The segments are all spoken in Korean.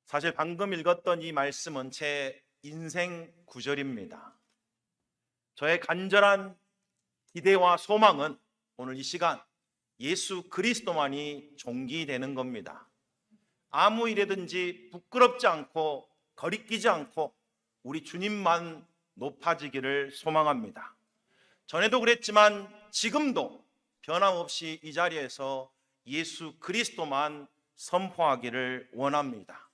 사실 방금 읽었던 이 말씀은 제 인생 구절입니다. 저의 간절한 기대와 소망은 오늘 이 시간 예수 그리스도만이 존귀되는 겁니다. 아무 일에든지 부끄럽지 않고 거리끼지 않고 우리 주님만 높아지기를 소망합니다. 전에도 그랬지만 지금도 변함없이 이 자리에서 예수 그리스도만 선포하기를 원합니다.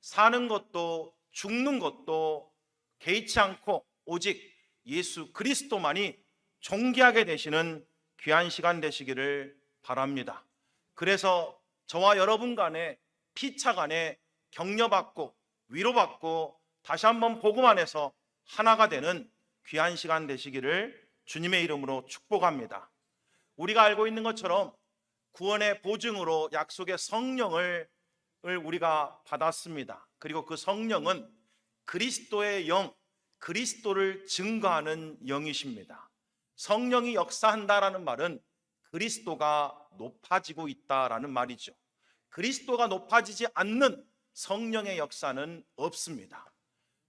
사는 것도 죽는 것도 개의치 않고 오직 예수 그리스도만이 존귀하게 되시는 귀한 시간 되시기를 바랍니다. 그래서 저와 여러분 간에 피차 간에 격려받고 위로받고 다시 한번 복음 안에서 하나가 되는 귀한 시간 되시기를 주님의 이름으로 축복합니다. 우리가 알고 있는 것처럼 구원의 보증으로 약속의 성령을 우리가 받았습니다. 그리고 그 성령은 그리스도의 영, 그리스도를 증거하는 영이십니다. 성령이 역사한다라는 말은 그리스도가 높아지고 있다라는 말이죠. 그리스도가 높아지지 않는 성령의 역사는 없습니다.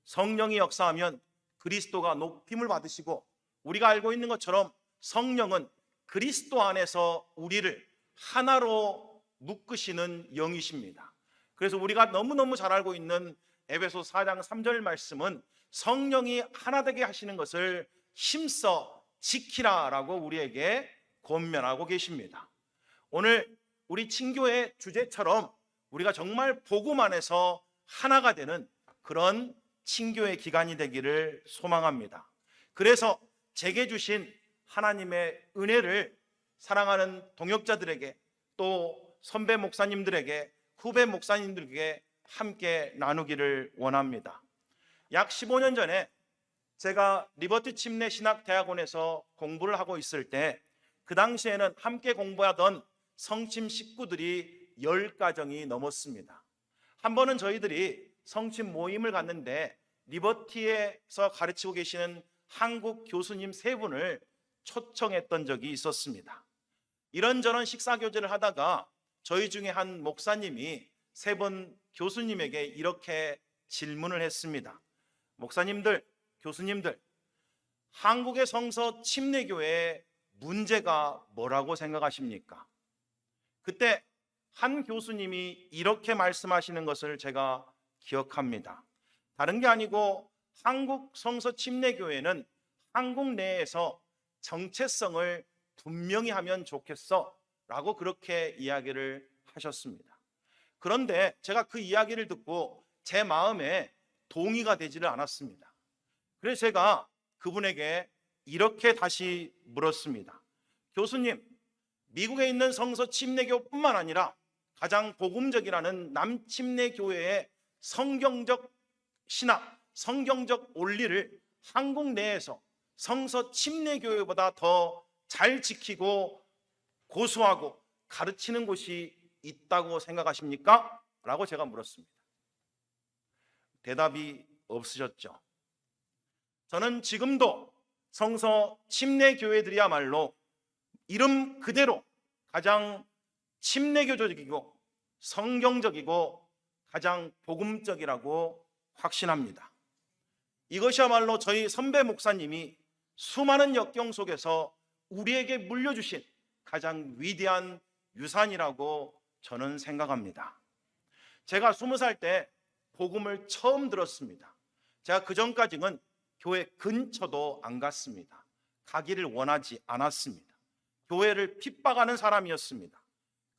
성령이 역사하면 그리스도가 높임을 받으시고, 우리가 알고 있는 것처럼 성령은 그리스도 안에서 우리를 하나로 묶으시는 영이십니다. 그래서 우리가 너무너무 잘 알고 있는 에베소 4장 3절 말씀은 성령이 하나 되게 하시는 것을 힘써 지키라라고 우리에게 권면하고 계십니다. 오늘 우리 친교의 주제처럼 우리가 정말 복음 안에서 하나가 되는 그런 친교의 기간이 되기를 소망합니다. 그래서 제게 주신 하나님의 은혜를 사랑하는 동역자들에게, 또 선배 목사님들에게, 후배 목사님들에게 함께 나누기를 원합니다. 약 15년 전에 제가 리버티 침례 신학대학원에서 공부를 하고 있을 때, 그 당시에는 함께 공부하던 성침 식구들이 10가정이 넘었습니다. 한 번은 저희들이 성침 모임을 갔는데 리버티에서 가르치고 계시는 한국 교수님 3분을 초청했던 적이 있었습니다. 이런저런 식사교제를 하다가 저희 중에 한 목사님이 3분 교수님에게 이렇게 질문을 했습니다. 목사님들, 교수님들, 한국의 성서 침례교회의 문제가 뭐라고 생각하십니까? 그때 한 교수님이 이렇게 말씀하시는 것을 제가 기억합니다. 다른 게 아니고 한국 성서 침례교회는 한국 내에서 정체성을 분명히 하면 좋겠어 라고 그렇게 이야기를 하셨습니다. 그런데 제가 그 이야기를 듣고 제 마음에 동의가 되지를 않았습니다. 그래서 제가 그분에게 이렇게 다시 물었습니다. 교수님, 미국에 있는 성서 침례교뿐만 아니라 가장 복음적이라는 남침례교회의 성경적 신학, 성경적 원리를 한국 내에서 성서 침례교회보다 더 잘 지키고 고수하고 가르치는 곳이 있다고 생각하십니까? 라고 제가 물었습니다. 대답이 없으셨죠. 저는 지금도 성서 침례교회들이야말로 이름 그대로 가장 침례교적이고 성경적이고 가장 복음적이라고 확신합니다. 이것이야말로 저희 선배 목사님이 수많은 역경 속에서 우리에게 물려주신 가장 위대한 유산이라고 저는 생각합니다. 제가 20살 때 복음을 처음 들었습니다. 제가 그 전까지는 교회 근처도 안 갔습니다. 가기를 원하지 않았습니다. 교회를 핍박하는 사람이었습니다.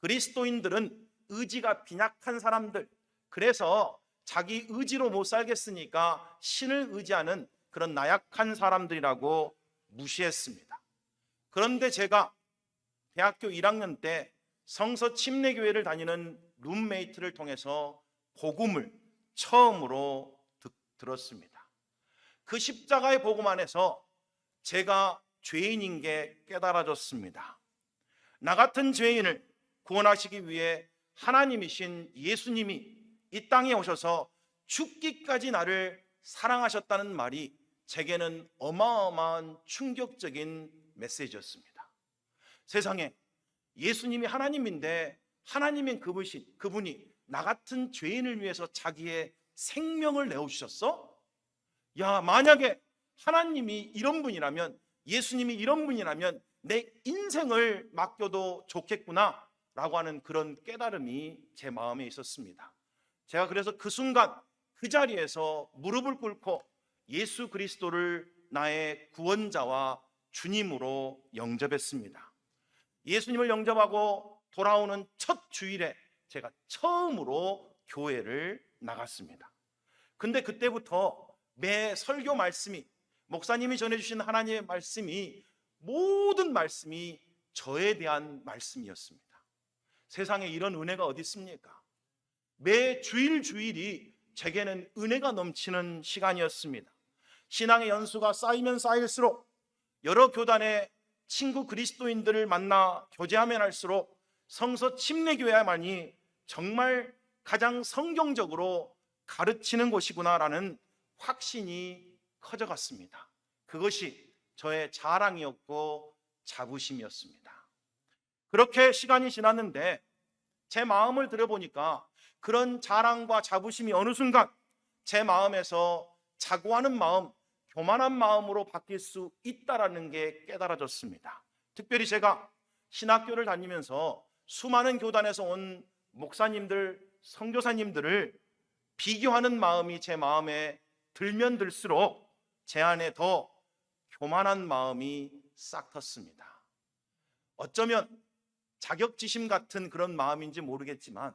그리스도인들은 의지가 빈약한 사람들, 그래서 자기 의지로 못 살겠으니까 신을 의지하는 그런 나약한 사람들이라고 무시했습니다. 그런데 제가 대학교 1학년 때 성서 침례교회를 다니는 룸메이트를 통해서 복음을 처음으로 들었습니다. 그 십자가의 복음 안에서 제가 죄인인 게 깨달아졌습니다. 나 같은 죄인을 구원하시기 위해 하나님이신 예수님이 이 땅에 오셔서 죽기까지 나를 사랑하셨다는 말이 제게는 어마어마한 충격적인 메시지였습니다. 세상에 예수님이 하나님인데 하나님인 그분이 나 같은 죄인을 위해서 자기의 생명을 내어주셨어? 야, 만약에 하나님이 이런 분이라면, 예수님이 이런 분이라면 내 인생을 맡겨도 좋겠구나 라고 하는 그런 깨달음이 제 마음에 있었습니다. 제가 그래서 그 순간 그 자리에서 무릎을 꿇고 예수 그리스도를 나의 구원자와 주님으로 영접했습니다. 예수님을 영접하고 돌아오는 첫 주일에 제가 처음으로 교회를 나갔습니다. 근데 그때부터 매 설교 말씀이, 목사님이 전해주신 하나님의 말씀이, 모든 말씀이 저에 대한 말씀이었습니다. 세상에 이런 은혜가 어디 있습니까? 매 주일이 제게는 은혜가 넘치는 시간이었습니다. 신앙의 연수가 쌓이면 쌓일수록 여러 교단의 친구 그리스도인들을 만나 교제하면 할수록 성서 침례교회만이 정말 가장 성경적으로 가르치는 곳이구나라는 확신이 커져갔습니다. 그것이 저의 자랑이었고 자부심이었습니다. 그렇게 시간이 지났는데 제 마음을 들여보니까 그런 자랑과 자부심이 어느 순간 제 마음에서 자고하는 마음, 교만한 마음으로 바뀔 수 있다는 게 깨달아졌습니다. 특별히 제가 신학교를 다니면서 수많은 교단에서 온 목사님들, 선교사님들을 비교하는 마음이 제 마음에 들면 들수록 제 안에 더 교만한 마음이 싹 텄습니다. 어쩌면 자격지심 같은 그런 마음인지 모르겠지만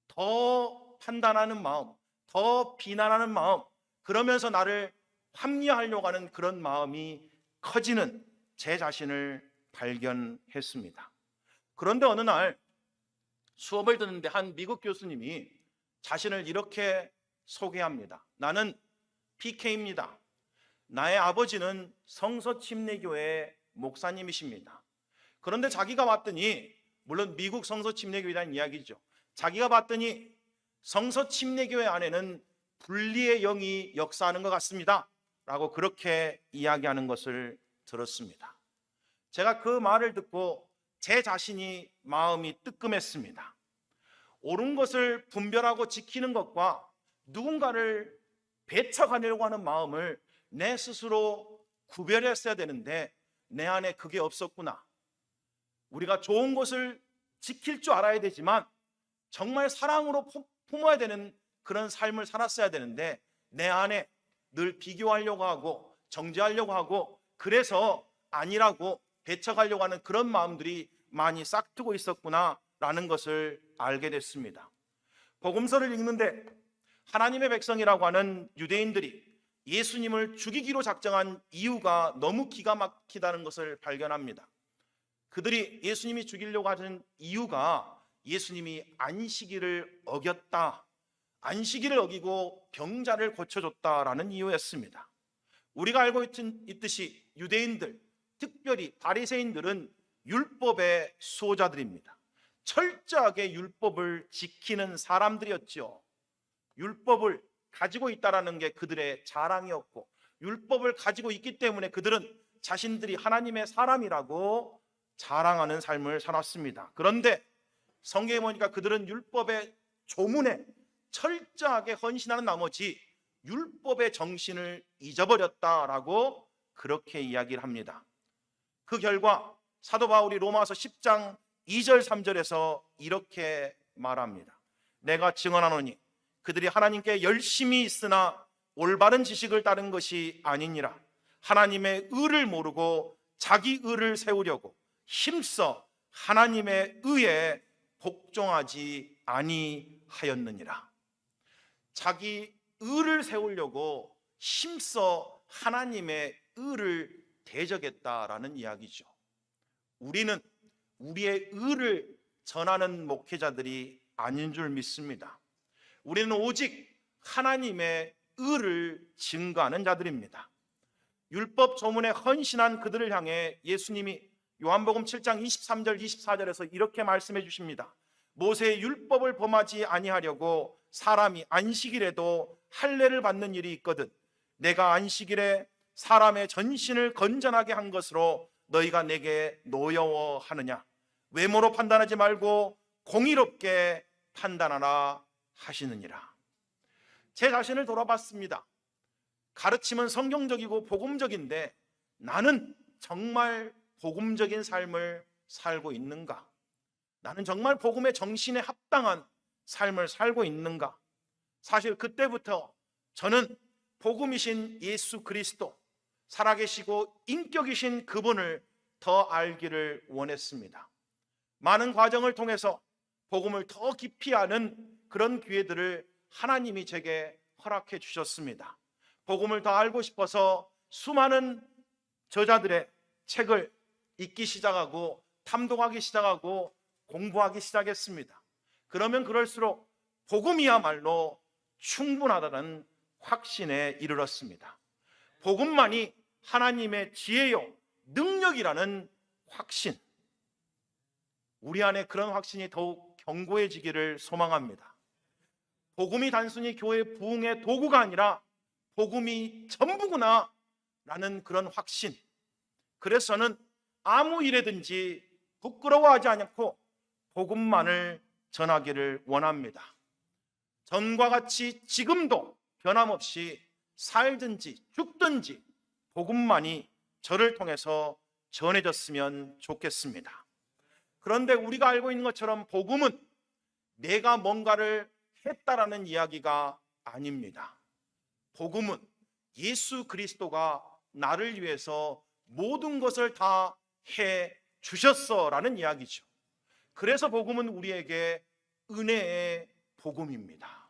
더 판단하는 마음, 더 비난하는 마음, 그러면서 나를 합리화하려고 하는 그런 마음이 커지는 제 자신을 발견했습니다. 그런데 어느 날 수업을 듣는데 한 미국 교수님이 자신을 이렇게 소개합니다. 나는 PK입니다. 나의 아버지는 성서침례교회 목사님이십니다. 그런데 자기가 봤더니, 물론 미국 성서침례교회라는 이야기죠. 자기가 봤더니 성서침례교회 안에는 분리의 영이 역사하는 것 같습니다 라고 그렇게 이야기하는 것을 들었습니다. 제가 그 말을 듣고 제 자신이 마음이 뜨끔했습니다. 옳은 것을 분별하고 지키는 것과 누군가를 배척하려고 하는 마음을 내 스스로 구별했어야 되는데 내 안에 그게 없었구나. 우리가 좋은 것을 지킬 줄 알아야 되지만 정말 사랑으로 품어야 되는 그런 삶을 살았어야 되는데 내 안에 늘 비교하려고 하고 정죄하려고 하고 그래서 아니라고 배척하려고 하는 그런 마음들이 많이 싹트고 있었구나라는 것을 알게 됐습니다. 복음서를 읽는데 하나님의 백성이라고 하는 유대인들이 예수님을 죽이기로 작정한 이유가 너무 기가 막히다는 것을 발견합니다. 그들이 예수님이 죽이려고 하는 이유가 예수님이 안식일을 어겼다, 안식일을 어기고 병자를 고쳐줬다라는 이유였습니다. 우리가 알고 있듯이 유대인들, 특별히 바리새인들은 율법의 수호자들입니다. 철저하게 율법을 지키는 사람들이었죠. 율법을 가지고 있다라는 게 그들의 자랑이었고, 율법을 가지고 있기 때문에 그들은 자신들이 하나님의 사람이라고 자랑하는 삶을 살았습니다. 그런데 성경에 보니까 그들은 율법의 조문에 철저하게 헌신하는 나머지 율법의 정신을 잊어버렸다라고 그렇게 이야기를 합니다. 그 결과 사도 바울이 로마서 10장 2절 3절에서 이렇게 말합니다. 내가 증언하노니 그들이 하나님께 열심히 있으나 올바른 지식을 따른 것이 아니니라. 하나님의 의를 모르고 자기 의를 세우려고 힘써 하나님의 의에 복종하지 아니하였느니라. 자기 의를 세우려고 힘써 하나님의 의를 대적했다라는 이야기죠. 우리는 우리의 의를 전하는 목회자들이 아닌 줄 믿습니다. 우리는 오직 하나님의 의를 증거하는 자들입니다. 율법 조문에 헌신한 그들을 향해 예수님이 요한복음 7장 23절 24절에서 이렇게 말씀해 주십니다. 모세의 율법을 범하지 아니하려고 사람이 안식일에도 할례를 받는 일이 있거든 내가 안식일에 사람의 전신을 건전하게 한 것으로 너희가 내게 노여워하느냐. 외모로 판단하지 말고 공의롭게 판단하라 하시느니라. 제 자신을 돌아봤습니다. 가르침은 성경적이고 복음적인데 나는 정말 복음적인 삶을 살고 있는가? 나는 정말 복음의 정신에 합당한 삶을 살고 있는가? 사실 그때부터 저는 복음이신 예수 그리스도, 살아계시고 인격이신 그분을 더 알기를 원했습니다. 많은 과정을 통해서 복음을 더 깊이 아는 그런 기회들을 하나님이 제게 허락해 주셨습니다. 복음을 더 알고 싶어서 수많은 저자들의 책을 읽기 시작하고 탐독하기 시작하고 공부하기 시작했습니다. 그러면 그럴수록 복음이야말로 충분하다는 확신에 이르렀습니다. 복음만이 하나님의 지혜요 능력이라는 확신, 우리 안에 그런 확신이 더욱 견고해지기를 소망합니다. 복음이 단순히 교회 부흥의 도구가 아니라 복음이 전부구나 라는 그런 확신, 그래서 저는 아무 일에든지 부끄러워하지 않고 복음만을 전하기를 원합니다. 전과 같이 지금도 변함없이 살든지 죽든지 복음만이 저를 통해서 전해졌으면 좋겠습니다. 그런데 우리가 알고 있는 것처럼 복음은 내가 뭔가를 했다라는 이야기가 아닙니다. 복음은 예수 그리스도가 나를 위해서 모든 것을 다 해 주셨어라는 이야기죠. 그래서 복음은 우리에게 은혜의 복음입니다.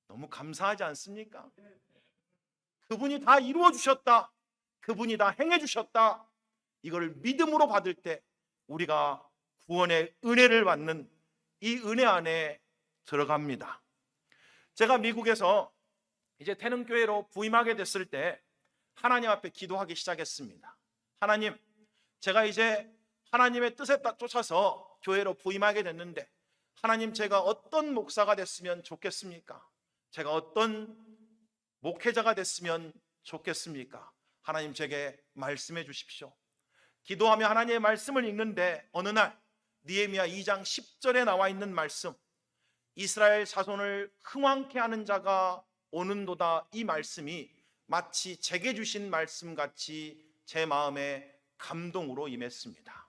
너무 감사하지 않습니까? 그분이 다 이루어 주셨다, 그분이 다 행해 주셨다, 이걸 믿음으로 받을 때 우리가 구원의 은혜를 받는 이 은혜 안에 들어갑니다. 제가 미국에서 이제 태능교회로 부임하게 됐을 때 하나님 앞에 기도하기 시작했습니다. 하나님, 제가 이제 하나님의 뜻에 쫓아서 교회로 부임하게 됐는데 하나님, 제가 어떤 목사가 됐으면 좋겠습니까? 제가 어떤 목회자가 됐으면 좋겠습니까? 하나님, 제게 말씀해 주십시오. 기도하며 하나님의 말씀을 읽는데 어느 날 느헤미야 2장 10절에 나와 있는 말씀, 이스라엘 자손을 흥왕케 하는 자가 오는도다, 이 말씀이 마치 제게 주신 말씀같이 제 마음에 감동으로 임했습니다.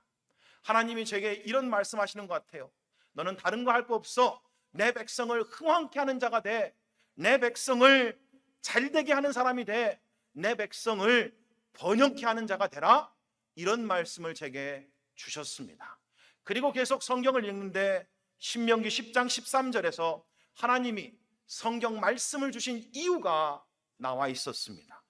하나님이 제게 이런 말씀하시는 것 같아요. 너는 다른 거 할 거 없어. 내 백성을 흥왕케 하는 자가 돼. 내 백성을 잘되게 하는 사람이 돼. 내 백성을 번영케 하는 자가 되라. 이런 말씀을 제게 주셨습니다. 그리고 계속 성경을 읽는데 신명기 10장 13절에서 하나님이 성경 말씀을 주신 이유가 나와 있었습니다.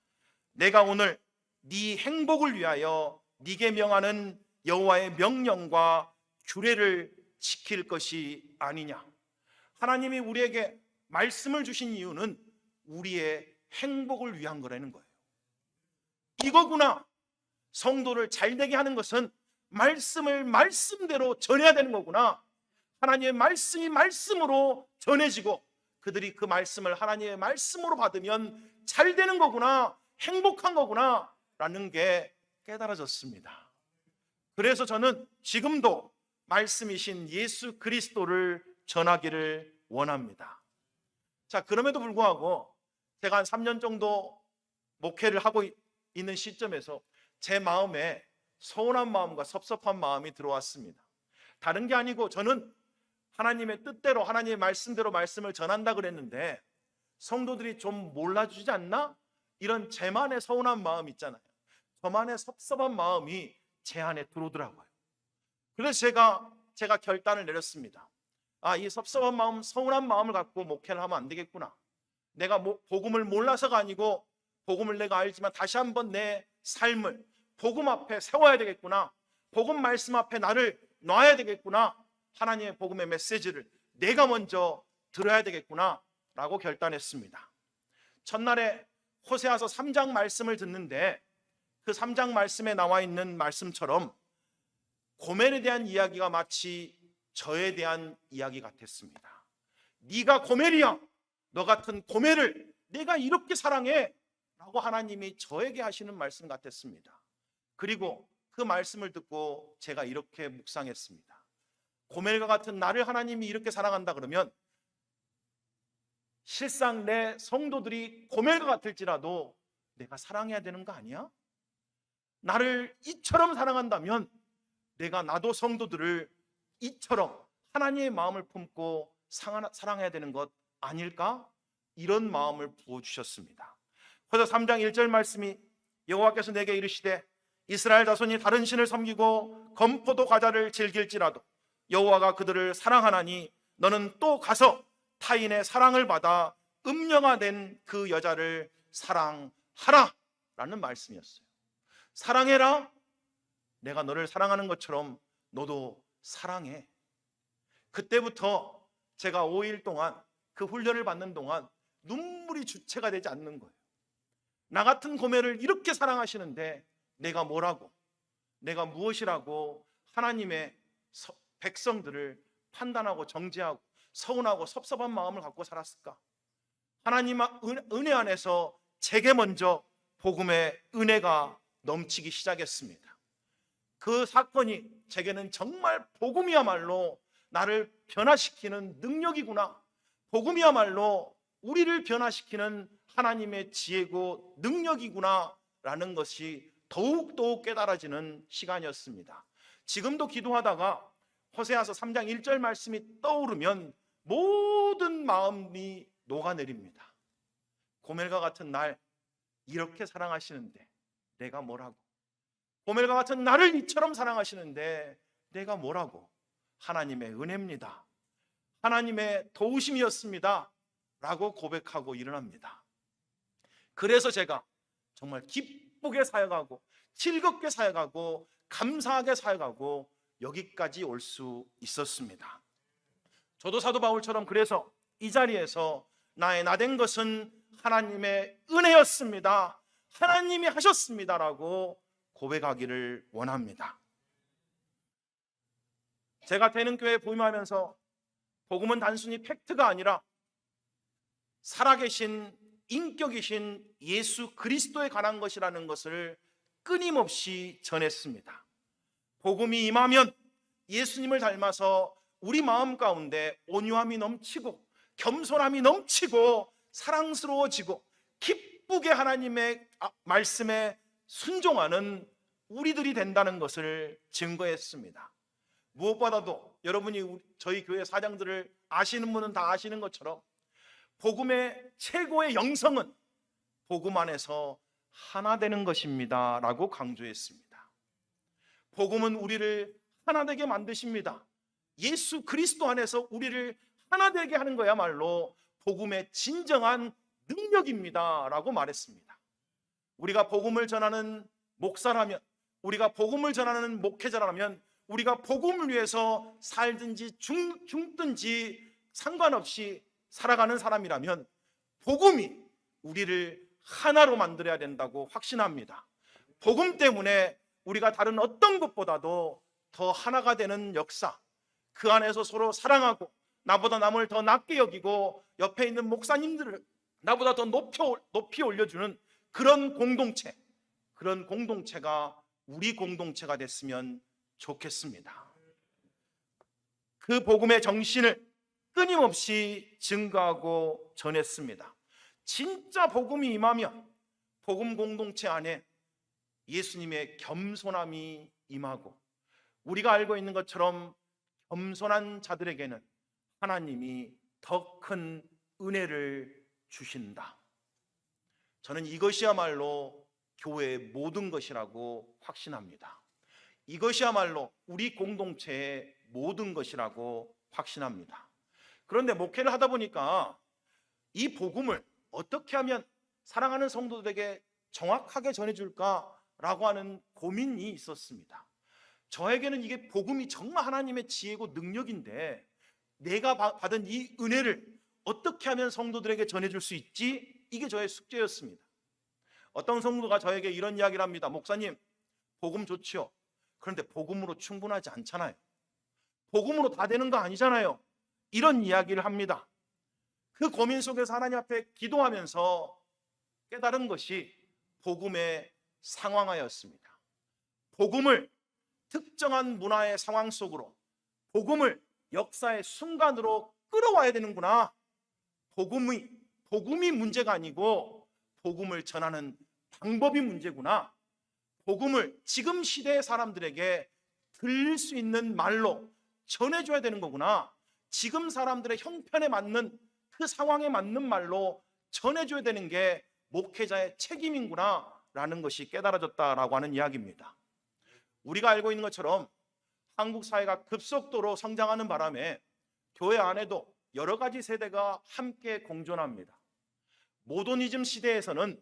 내가 오늘 네 행복을 위하여 네게 명하는 여호와의 명령과 규례를 지킬 것이 아니냐. 하나님이 우리에게 말씀을 주신 이유는 우리의 행복을 위한 거라는 거예요. 이거구나. 성도를 잘되게 하는 것은 말씀을 말씀대로 전해야 되는 거구나. 하나님의 말씀이 말씀으로 전해지고 그들이 그 말씀을 하나님의 말씀으로 받으면 잘 되는 거구나, 행복한 거구나 라는 게 깨달아졌습니다. 그래서 저는 지금도 말씀이신 예수 그리스도를 전하기를 원합니다. 자, 그럼에도 불구하고 제가 한 3년 정도 목회를 하고 있는 시점에서 제 마음에 서운한 마음과 섭섭한 마음이 들어왔습니다. 다른 게 아니고 저는 하나님의 뜻대로 하나님의 말씀대로 말씀을 전한다 그랬는데 성도들이 좀 몰라주지 않나? 이런 제만의 서운한 마음 있잖아요. 저만의 섭섭한 마음이 제 안에 들어오더라고요. 그래서 제가 결단을 내렸습니다. 이 섭섭한 마음, 서운한 마음을 갖고 목회를 하면 안 되겠구나. 내가 복음을 몰라서가 아니고 복음을 내가 알지만 다시 한번 내 삶을 복음 앞에 세워야 되겠구나. 복음 말씀 앞에 나를 놔야 되겠구나. 하나님의 복음의 메시지를 내가 먼저 들어야 되겠구나 라고 결단했습니다. 첫날에 호세아서 3장 말씀을 듣는데 그 3장 말씀에 나와 있는 말씀처럼 고멜에 대한 이야기가 마치 저에 대한 이야기 같았습니다. 네가 고멜이야. 너 같은 고멜을 내가 이렇게 사랑해 라고 하나님이 저에게 하시는 말씀 같았습니다. 그리고 그 말씀을 듣고 제가 이렇게 묵상했습니다. 고멜과 같은 나를 하나님이 이렇게 사랑한다 그러면 실상 내 성도들이 고멜과 같을지라도 내가 사랑해야 되는 거 아니야? 나를 이처럼 사랑한다면 내가 나도 성도들을 이처럼 하나님의 마음을 품고 사랑해야 되는 것 아닐까? 이런 마음을 부어주셨습니다. 호세아 3장 1절 말씀이 여호와께서 내게 이르시되 이스라엘 자손이 다른 신을 섬기고 검포도 과자를 즐길지라도 여호와가 그들을 사랑하나니 너는 또 가서 타인의 사랑을 받아 음령화된 그 여자를 사랑하라 라는 말씀이었어요. 사랑해라. 내가 너를 사랑하는 것처럼 너도 사랑해. 그때부터 제가 5일 동안 그 훈련을 받는 동안 눈물이 주체가 되지 않는 거예요. 나 같은 고멜을 이렇게 사랑하시는데 내가 뭐라고, 내가 무엇이라고 하나님의 백성들을 판단하고 정죄하고 서운하고 섭섭한 마음을 갖고 살았을까? 하나님 은혜 안에서 제게 먼저 복음의 은혜가 넘치기 시작했습니다. 그 사건이 제게는 정말 복음이야말로 나를 변화시키는 능력이구나, 복음이야말로 우리를 변화시키는 하나님의 지혜고 능력이구나 라는 것이 더욱더욱 깨달아지는 시간이었습니다. 지금도 기도하다가 호세아서 3장 1절 말씀이 떠오르면 모든 마음이 녹아내립니다. 고멜과 같은 날 이렇게 사랑하시는데 내가 뭐라고, 고멜과 같은 나를 이처럼 사랑하시는데 내가 뭐라고. 하나님의 은혜입니다, 하나님의 도우심이었습니다 라고 고백하고 일어납니다. 그래서 제가 정말 기쁘게 사역하고 즐겁게 사역하고 감사하게 사역하고 여기까지 올 수 있었습니다. 저도 사도 바울처럼 그래서 이 자리에서 나의 나된 것은 하나님의 은혜였습니다, 하나님이 하셨습니다라고 고백하기를 원합니다. 제가 되는 교회에 부임하면서 복음은 단순히 팩트가 아니라 살아계신 인격이신 예수 그리스도에 관한 것이라는 것을 끊임없이 전했습니다. 복음이 임하면 예수님을 닮아서 우리 마음 가운데 온유함이 넘치고 겸손함이 넘치고 사랑스러워지고 기쁘게 하나님의 말씀에 순종하는 우리들이 된다는 것을 증거했습니다. 무엇보다도 여러분이 저희 교회 사장들을 아시는 분은 다 아시는 것처럼 복음의 최고의 영성은 복음 안에서 하나 되는 것입니다 라고 강조했습니다. 복음은 우리를 하나 되게 만드십니다. 예수 그리스도 안에서 우리를 하나 되게 하는 거야말로 복음의 진정한 능력입니다 라고 말했습니다. 우리가 복음을 전하는 목사라면, 우리가 복음을 전하는 목회자라면, 우리가 복음을 위해서 살든지 죽든지 상관없이 살아가는 사람이라면 복음이 우리를 하나로 만들어야 된다고 확신합니다. 복음 때문에 우리가 다른 어떤 것보다도 더 하나가 되는 역사, 그 안에서 서로 사랑하고 나보다 남을 더 낮게 여기고 옆에 있는 목사님들을 나보다 더 높이 올려주는 그런 공동체가 우리 공동체가 됐으면 좋겠습니다. 그 복음의 정신을 끊임없이 증거하고 전했습니다. 진짜 복음이 임하면 복음 공동체 안에 예수님의 겸손함이 임하고 우리가 알고 있는 것처럼 겸손한 자들에게는 하나님이 더 큰 은혜를 주신다. 저는 이것이야말로 교회의 모든 것이라고 확신합니다. 이것이야말로 우리 공동체의 모든 것이라고 확신합니다. 그런데 목회를 하다 보니까 이 복음을 어떻게 하면 사랑하는 성도들에게 정확하게 전해줄까라고 하는 고민이 있었습니다. 저에게는 이게 복음이 정말 하나님의 지혜고 능력인데 내가 받은 이 은혜를 어떻게 하면 성도들에게 전해줄 수 있지? 이게 저의 숙제였습니다. 어떤 성도가 저에게 이런 이야기를 합니다. 목사님, 복음 좋지요. 그런데 복음으로 충분하지 않잖아요. 복음으로 다 되는 거 아니잖아요. 이런 이야기를 합니다. 그 고민 속에서 하나님 앞에 기도하면서 깨달은 것이 복음의 상황화였습니다. 복음을 특정한 문화의 상황 속으로, 복음을 역사의 순간으로 끌어와야 되는구나. 복음이 문제가 아니고 복음을 전하는 방법이 문제구나. 복음을 지금 시대의 사람들에게 들릴 수 있는 말로 전해줘야 되는 거구나. 지금 사람들의 형편에 맞는, 그 상황에 맞는 말로 전해줘야 되는 게 목회자의 책임이구나 라는 것이 깨달아졌다라고 하는 이야기입니다. 우리가 알고 있는 것처럼 한국 사회가 급속도로 성장하는 바람에 교회 안에도 여러 가지 세대가 함께 공존합니다. 모더니즘 시대에서는,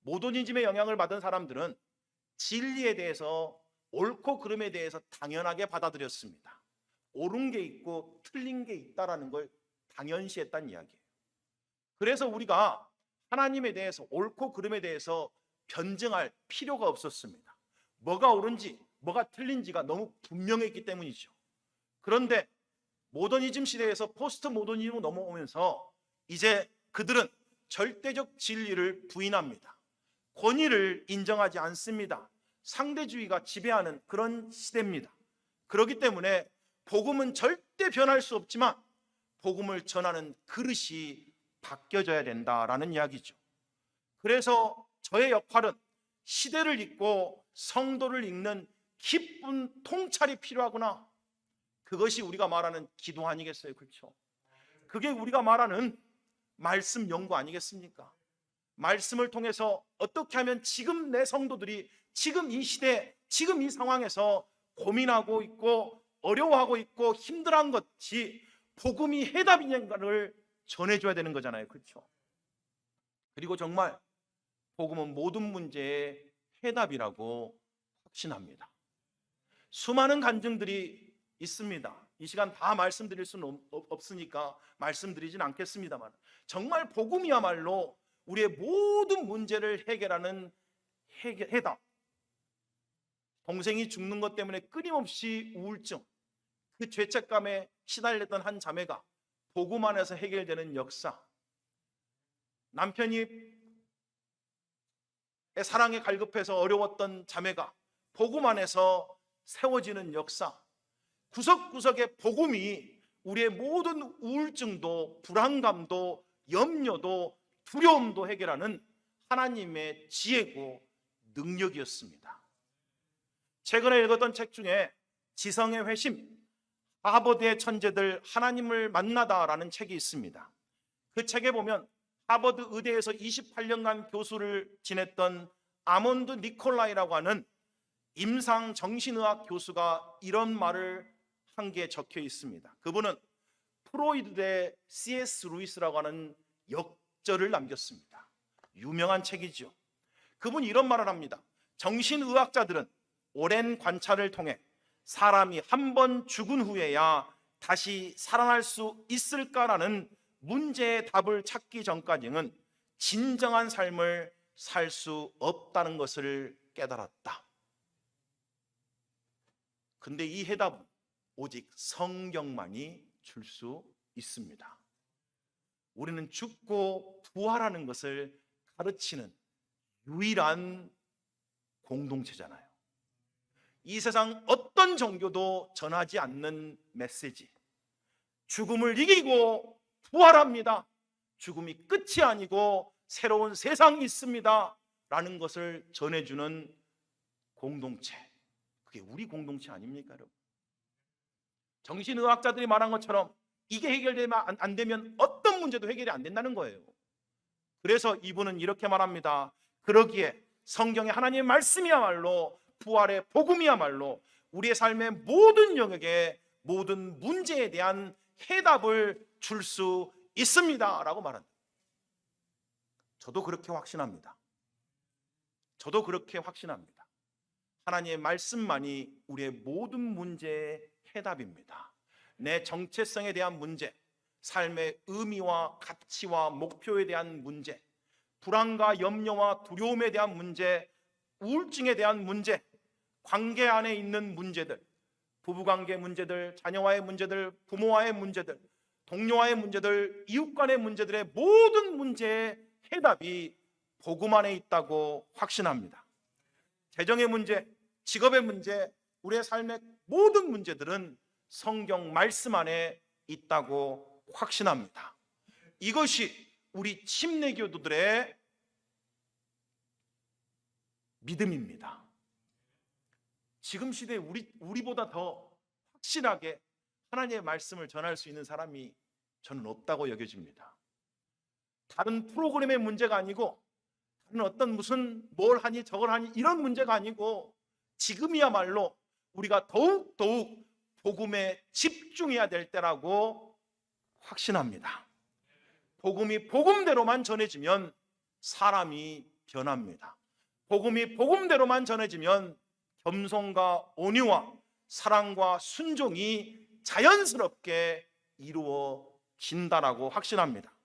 모더니즘의 영향을 받은 사람들은 진리에 대해서, 옳고 그름에 대해서 당연하게 받아들였습니다. 옳은 게 있고 틀린 게 있다라는 걸 당연시했다는 이야기예요. 그래서 우리가 하나님에 대해서, 옳고 그름에 대해서 변증할 필요가 없었습니다. 뭐가 옳은지 뭐가 틀린지가 너무 분명했기 때문이죠. 그런데 모더니즘 시대에서 포스트 모더니즘으로 넘어오면서 이제 그들은 절대적 진리를 부인합니다. 권위를 인정하지 않습니다. 상대주의가 지배하는 그런 시대입니다. 그렇기 때문에 복음은 절대 변할 수 없지만 복음을 전하는 그릇이 바뀌어져야 된다라는 이야기죠. 그래서 저의 역할은 시대를 읽고 성도를 읽는 기쁜 통찰이 필요하구나. 그것이 우리가 말하는 기도 아니겠어요? 그렇죠? 그게 우리가 말하는 말씀 연구 아니겠습니까? 말씀을 통해서 어떻게 하면 지금 내 성도들이 지금 이 시대, 지금 이 상황에서 고민하고 있고 어려워하고 있고 힘들어한 것이 복음이 해답인가를 전해줘야 되는 거잖아요. 그렇죠? 그리고 정말 복음은 모든 문제의 해답이라고 확신합니다. 수많은 간증들이 있습니다. 이 시간 다 말씀드릴 수는 없으니까 말씀드리진 않겠습니다만, 정말 복음이야말로 우리의 모든 문제를 해결하는 해답. 동생이 죽는 것 때문에 끊임없이 우울증, 그 죄책감에 시달렸던 한 자매가 복음 안에서 해결되는 역사, 남편이 사랑에 갈급해서 어려웠던 자매가 복음 안에서 세워지는 역사, 구석구석의 복음이 우리의 모든 우울증도 불안감도 염려도 두려움도 해결하는 하나님의 지혜고 능력이었습니다. 최근에 읽었던 책 중에 지성의 회심, 하버드의 천재들 하나님을 만나다라는 책이 있습니다. 그 책에 보면 하버드 의대에서 28년간 교수를 지냈던 아몬드 니콜라이라고 하는 임상 정신의학 교수가 이런 말을 한 게 적혀 있습니다. 그분은 프로이드 대 C.S. 루이스라고 하는 역절을 남겼습니다. 유명한 책이죠. 그분이 이런 말을 합니다. 정신의학자들은 오랜 관찰을 통해 사람이 한 번 죽은 후에야 다시 살아날 수 있을까라는 문제의 답을 찾기 전까지는 진정한 삶을 살 수 없다는 것을 깨달았다. 근데 이 해답은 오직 성경만이 줄 수 있습니다. 우리는 죽고 부활하는 것을 가르치는 유일한 공동체잖아요. 이 세상 어떤 종교도 전하지 않는 메시지, 죽음을 이기고 부활합니다, 죽음이 끝이 아니고 새로운 세상이 있습니다 라는 것을 전해주는 공동체, 그게 우리 공동체 아닙니까 여러분? 정신의학자들이 말한 것처럼 이게 해결되면 안 되면 어떤 문제도 해결이 안 된다는 거예요. 그래서 이분은 이렇게 말합니다. 그러기에 성경의 하나님의 말씀이야말로, 부활의 복음이야말로 우리의 삶의 모든 영역에 모든 문제에 대한 해답을 줄 수 있습니다 라고 말한다. 저도 그렇게 확신합니다. 저도 그렇게 확신합니다. 하나님의 말씀만이 우리의 모든 문제의 해답입니다. 내 정체성에 대한 문제, 삶의 의미와 가치와 목표에 대한 문제, 불안과 염려와 두려움에 대한 문제, 우울증에 대한 문제, 관계 안에 있는 문제들, 부부관계 문제들, 자녀와의 문제들, 부모와의 문제들, 동료와의 문제들, 이웃 간의 문제들의 모든 문제의 해답이 복음 안에 있다고 확신합니다. 재정의 문제, 직업의 문제, 우리의 삶의 모든 문제들은 성경 말씀 안에 있다고 확신합니다. 이것이 우리 침례교도들의 믿음입니다. 지금 시대에 우리보다 더 확실하게 하나님의 말씀을 전할 수 있는 사람이 저는 없다고 여겨집니다. 다른 프로그램의 문제가 아니고, 다른 어떤 무슨 뭘 하니 저걸 하니 이런 문제가 아니고, 지금이야말로 우리가 더욱 복음에 집중해야 될 때라고 확신합니다. 복음이 복음대로만 전해지면 사람이 변합니다. 복음이 복음대로만 전해지면 겸손과 온유와 사랑과 순종이 자연스럽게 이루어진다라고 확신합니다.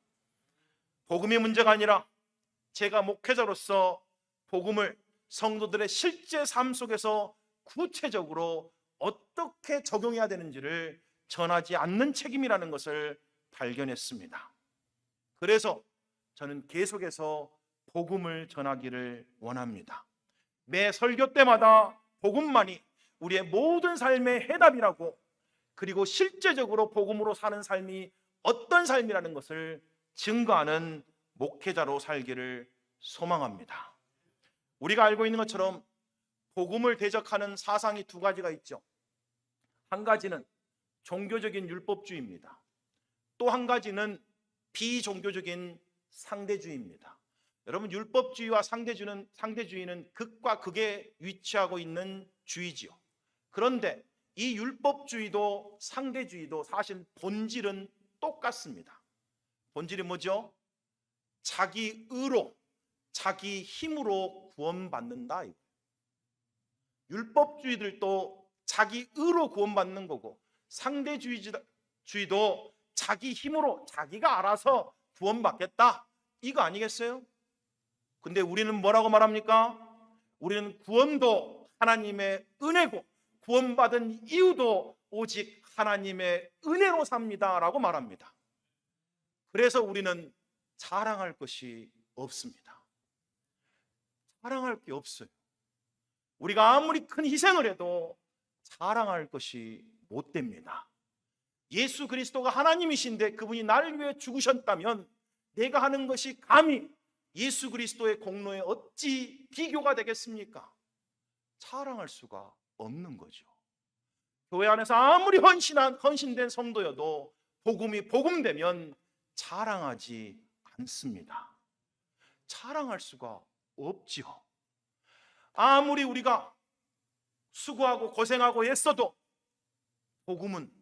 복음이 문제가 아니라 제가 목회자로서 복음을 성도들의 실제 삶 속에서 구체적으로 어떻게 적용해야 되는지를 전하지 않는 책임이라는 것을 발견했습니다. 그래서 저는 계속해서 복음을 전하기를 원합니다. 매 설교 때마다 복음만이 우리의 모든 삶의 해답이라고, 그리고 실제적으로 복음으로 사는 삶이 어떤 삶이라는 것을 증거하는 목회자로 살기를 소망합니다. 우리가 알고 있는 것처럼 복음을 대적하는 사상이 두 가지가 있죠. 한 가지는 종교적인 율법주의입니다. 또 한 가지는 비종교적인 상대주의입니다. 여러분, 율법주의와 상대주의는 극과 극에 위치하고 있는 주의지요. 그런데 이 율법주의도 상대주의도 사실 본질은 똑같습니다. 본질이 뭐죠? 자기 의로, 자기 힘으로 구원받는다. 율법주의들도 자기 의로 구원받는 거고, 상대주의도 자기 힘으로 자기가 알아서 구원받겠다, 이거 아니겠어요? 근데 우리는 뭐라고 말합니까? 우리는 구원도 하나님의 은혜고 구원받은 이유도 오직 하나님의 은혜로 삽니다 라고 말합니다. 그래서 우리는 자랑할 것이 없습니다. 자랑할 게 없어요. 우리가 아무리 큰 희생을 해도 자랑할 것이 못 됩니다. 예수 그리스도가 하나님이신데 그분이 나를 위해 죽으셨다면 내가 하는 것이 감히 예수 그리스도의 공로에 어찌 비교가 되겠습니까? 자랑할 수가 없는 거죠. 교회 안에서 아무리 헌신된 성도여도 복음이 복음되면 자랑하지 않습니다. 자랑할 수가 없지요. 아무리 우리가 수고하고 고생하고 애써도 복음은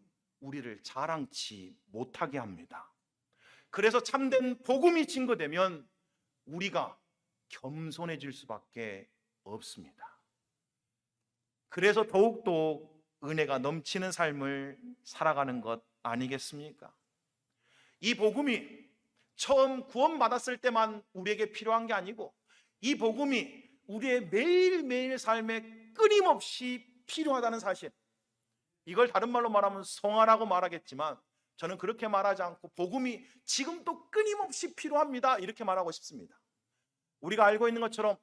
우리를 자랑치 못하게 합니다. 그래서 참된 복음이 증거되면 우리가 겸손해질 수밖에 없습니다. 그래서 더욱더 은혜가 넘치는 삶을 살아가는 것 아니겠습니까? 이 복음이 처음 구원받았을 때만 우리에게 필요한 게 아니고, 이 복음이 우리의 매일매일 삶에 끊임없이 필요하다는 사실, 이걸 다른 말로 말하면 성화라고 말하겠지만 저는 그렇게 말하지 않고 복음이 지금도 끊임없이 필요합니다, 이렇게 말하고 싶습니다. 우리가 알고 있는 것처럼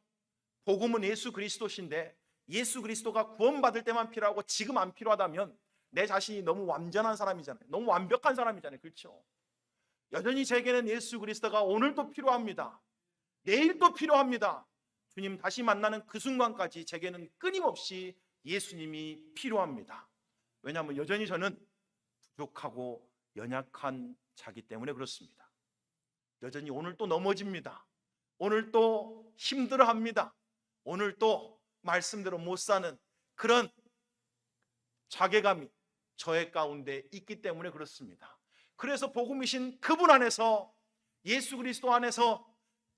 복음은 예수 그리스도신데, 예수 그리스도가 구원받을 때만 필요하고 지금 안 필요하다면 내 자신이 너무 완전한 사람이잖아요. 너무 완벽한 사람이잖아요. 그렇죠? 여전히 제게는 예수 그리스도가 오늘도 필요합니다. 내일도 필요합니다. 주님 다시 만나는 그 순간까지 제게는 끊임없이 예수님이 필요합니다. 왜냐하면 여전히 저는 부족하고 연약한 자기 때문에 그렇습니다. 여전히 오늘 또 넘어집니다. 오늘 또 힘들어합니다. 오늘 또 말씀대로 못 사는 그런 자괴감이 저의 가운데 있기 때문에 그렇습니다. 그래서 복음이신 그분 안에서, 예수 그리스도 안에서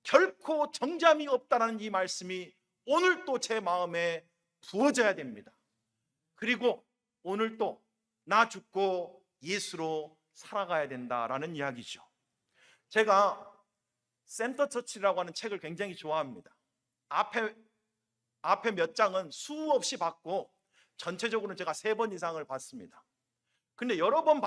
결코 정잠이 없다는 이 말씀이 오늘 또 제 마음에 부어져야 됩니다. 그리고 오늘 또 나 죽고 예수로 살아가야 된다라는 이야기죠. 제가 센터 처치라고 하는 책을 굉장히 좋아합니다. 앞에 몇 장은 수없이 봤고 전체적으로는 제가 3번 이상을 봤습니다. 근데 여러 번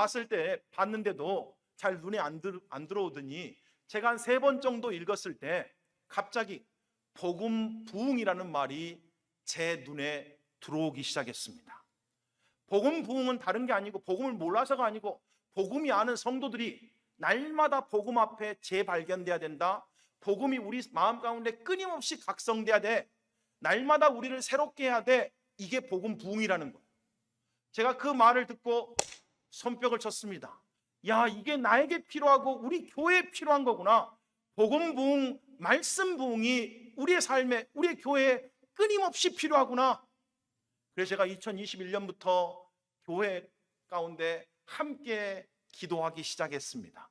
봤는데도 잘 눈에 안 들어오더니 제가 한 3번 정도 읽었을 때 갑자기 복음 부흥이라는 말이 제 눈에 들어오기 시작했습니다. 복음 부흥은 다른 게 아니고, 복음을 몰라서가 아니고, 복음이 아는 성도들이 날마다 복음 앞에 재발견돼야 된다. 복음이 우리 마음 가운데 끊임없이 각성돼야 돼. 날마다 우리를 새롭게 해야 돼. 이게 복음 부흥이라는 거예요. 제가 그 말을 듣고 손뼉을 쳤습니다. 야, 이게 나에게 필요하고 우리 교회에 필요한 거구나. 복음 부흥, 말씀 부흥이 우리의 삶에, 우리의 교회에 끊임없이 필요하구나. 그래서 제가 2021년부터 교회 가운데 함께 기도하기 시작했습니다.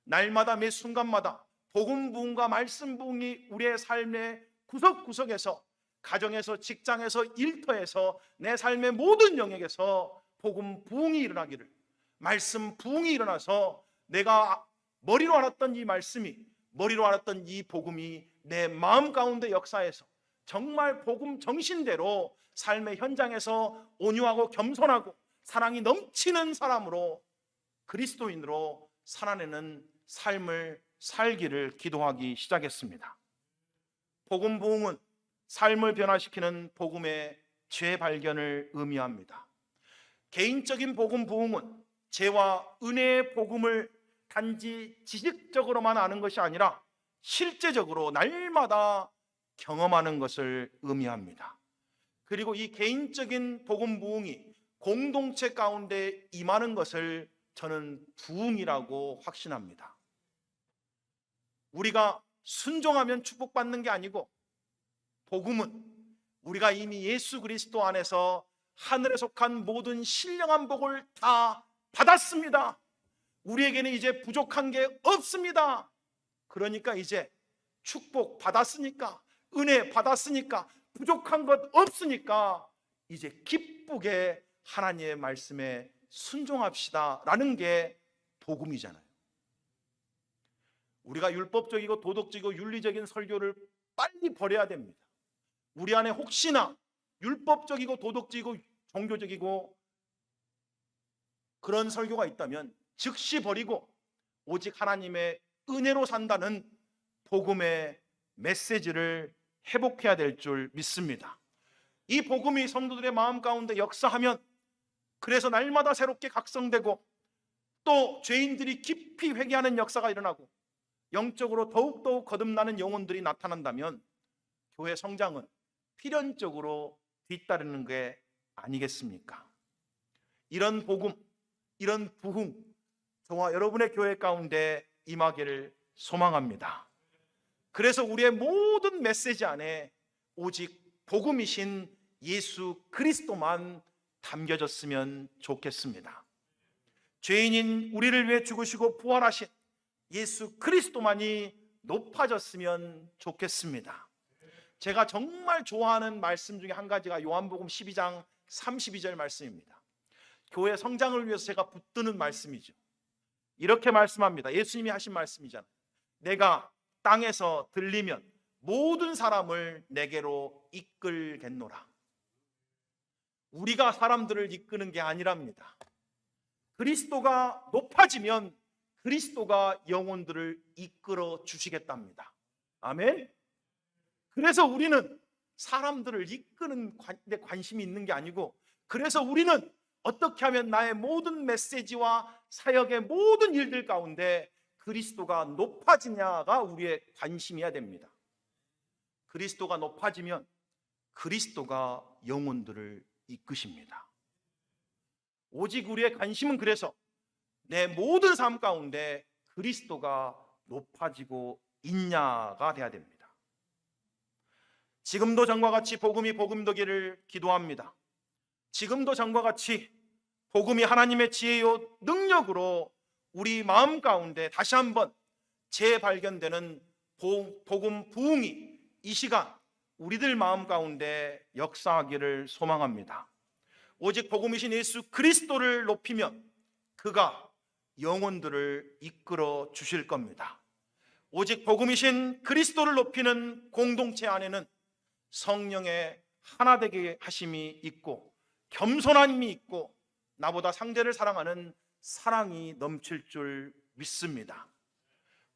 날마다 매 순간마다 복음 부흥과 말씀 부흥이 우리의 삶의 구석구석에서, 가정에서, 직장에서, 일터에서, 내 삶의 모든 영역에서 복음 부흥이 일어나기를, 말씀 부흥이 일어나서 내가 머리로 알았던 이 말씀이, 머리로 알았던 이 복음이 내 마음 가운데 역사해서 정말 복음 정신대로 삶의 현장에서 온유하고 겸손하고 사랑이 넘치는 사람으로, 그리스도인으로 살아내는 삶을 살기를 기도하기 시작했습니다. 복음 부흥은 삶을 변화시키는 복음의 재발견을 의미합니다. 개인적인 복음 부흥은 죄와 은혜의 복음을 단지 지식적으로만 아는 것이 아니라 실제적으로 날마다 경험하는 것을 의미합니다. 그리고 이 개인적인 복음 부흥이 공동체 가운데 임하는 것을 저는 부흥이라고 확신합니다. 우리가 순종하면 축복받는 게 아니고, 복음은 우리가 이미 예수 그리스도 안에서 하늘에 속한 모든 신령한 복을 다 받았습니다. 우리에게는 이제 부족한 게 없습니다. 그러니까 이제 축복 받았으니까, 은혜 받았으니까, 부족한 것 없으니까 이제 기쁘게 하나님의 말씀에 순종합시다 라는 게 복음이잖아요. 우리가 율법적이고 도덕적이고 윤리적인 설교를 빨리 버려야 됩니다. 우리 안에 혹시나 율법적이고 도덕적이고 종교적이고 그런 설교가 있다면 즉시 버리고 오직 하나님의 은혜로 산다는 복음의 메시지를 회복해야 될 줄 믿습니다. 이 복음이 성도들의 마음 가운데 역사하면, 그래서 날마다 새롭게 각성되고 또 죄인들이 깊이 회개하는 역사가 일어나고 영적으로 더욱더욱 거듭나는 영혼들이 나타난다면 교회 성장은 필연적으로 뒤따르는 게 아니겠습니까? 이런 복음, 이런 부흥, 저와 여러분의 교회 가운데 임하기를 소망합니다. 그래서 우리의 모든 메시지 안에 오직 복음이신 예수 그리스도만 담겨졌으면 좋겠습니다. 죄인인 우리를 위해 죽으시고 부활하신 예수 그리스도만이 높아졌으면 좋겠습니다. 제가 정말 좋아하는 말씀 중에 한 가지가 요한복음 12장 32절 말씀입니다. 교회 성장을 위해서 제가 붙드는 말씀이죠. 이렇게 말씀합니다. 예수님이 하신 말씀이잖아요. 내가 땅에서 들리면 모든 사람을 내게로 이끌겠노라. 우리가 사람들을 이끄는 게 아니랍니다. 그리스도가 높아지면 그리스도가 영혼들을 이끌어 주시겠답니다. 아멘. 그래서 우리는 사람들을 이끄는 데 관심이 있는 게 아니고, 그래서 우리는 어떻게 하면 나의 모든 메시지와 사역의 모든 일들 가운데 그리스도가 높아지냐가 우리의 관심이어야 됩니다. 그리스도가 높아지면 그리스도가 영혼들을 이끄십니다. 오직 우리의 관심은 그래서 내 모든 삶 가운데 그리스도가 높아지고 있냐가 돼야 됩니다. 지금도 전과 같이 복음이 복음되기를 기도합니다. 지금도 전과 같이 복음이 하나님의 지혜요 능력으로 우리 마음 가운데 다시 한번 재발견되는 복음 부흥이 이 시간 우리들 마음 가운데 역사하기를 소망합니다. 오직 복음이신 예수 그리스도를 높이면 그가 영혼들을 이끌어 주실 겁니다. 오직 복음이신 그리스도를 높이는 공동체 안에는 성령의 하나 되게 하심이 있고 겸손함이 있고 나보다 상대를 사랑하는 사랑이 넘칠 줄 믿습니다.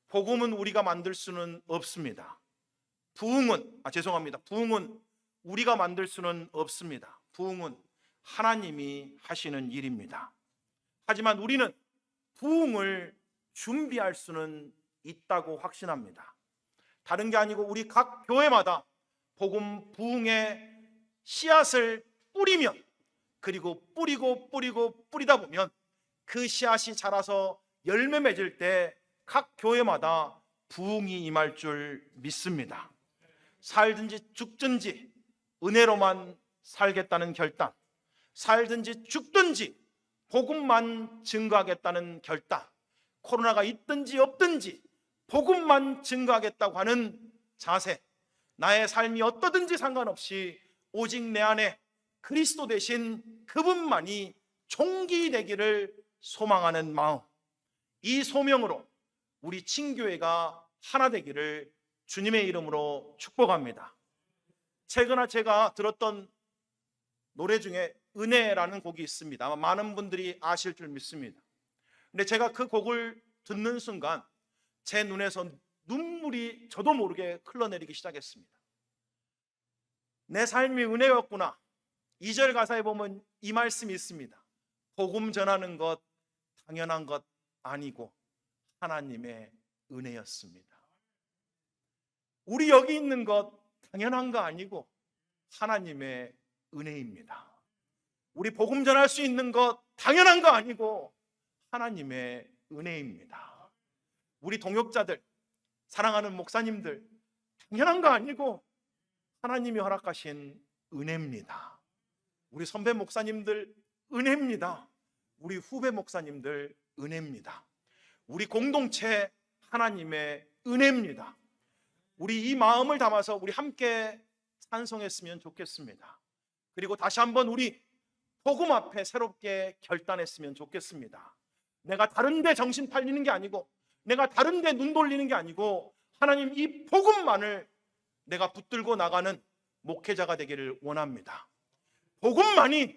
복음은 우리가 만들 수는 없습니다. 부흥은 우리가 만들 수는 없습니다. 부흥은 하나님이 하시는 일입니다. 하지만 우리는 부흥을 준비할 수는 있다고 확신합니다. 다른 게 아니고 우리 각 교회마다 복음 부흥의 씨앗을 뿌리면, 그리고 뿌리고 뿌리다 보면 그 씨앗이 자라서 열매 맺을 때 각 교회마다 부흥이 임할 줄 믿습니다. 살든지 죽든지 은혜로만 살겠다는 결단, 살든지 죽든지 복음만 증거하겠다는 결단, 코로나가 있든지 없든지 복음만 증거하겠다고 하는 자세, 나의 삶이 어떠든지 상관없이 오직 내 안에 그리스도 대신 그분만이 총기 되기를 소망하는 마음, 이 소명으로 우리 친교회가 하나 되기를 주님의 이름으로 축복합니다. 최근에 제가 들었던 노래 중에 은혜라는 곡이 있습니다. 아마 많은 분들이 아실 줄 믿습니다. 근데 제가 그 곡을 듣는 순간 제 눈에서 눈물이 저도 모르게 흘러내리기 시작했습니다. 내 삶이 은혜였구나. 2절 가사에 보면 이 말씀이 있습니다. 복음 전하는 것 당연한 것 아니고 하나님의 은혜였습니다. 우리 여기 있는 것 당연한 거 아니고 하나님의 은혜입니다. 우리 복음 전할 수 있는 것 당연한 거 아니고 하나님의 은혜입니다. 우리 동역자들, 사랑하는 목사님들, 당연한 거 아니고 하나님이 허락하신 은혜입니다. 우리 선배 목사님들 은혜입니다. 우리 후배 목사님들 은혜입니다. 우리 공동체 하나님의 은혜입니다. 우리 이 마음을 담아서 우리 함께 찬송했으면 좋겠습니다. 그리고 다시 한번 우리 복음 앞에 새롭게 결단했으면 좋겠습니다. 내가 다른 데 정신 팔리는 게 아니고, 내가 다른 데 눈 돌리는 게 아니고, 하나님 이 복음만을 내가 붙들고 나가는 목회자가 되기를 원합니다. 복음만이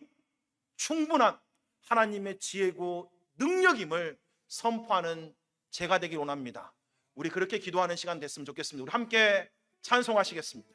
충분한 하나님의 지혜고 능력임을 선포하는 제가 되길 원합니다. 우리 그렇게 기도하는 시간 됐으면 좋겠습니다. 우리 함께 찬송하시겠습니다.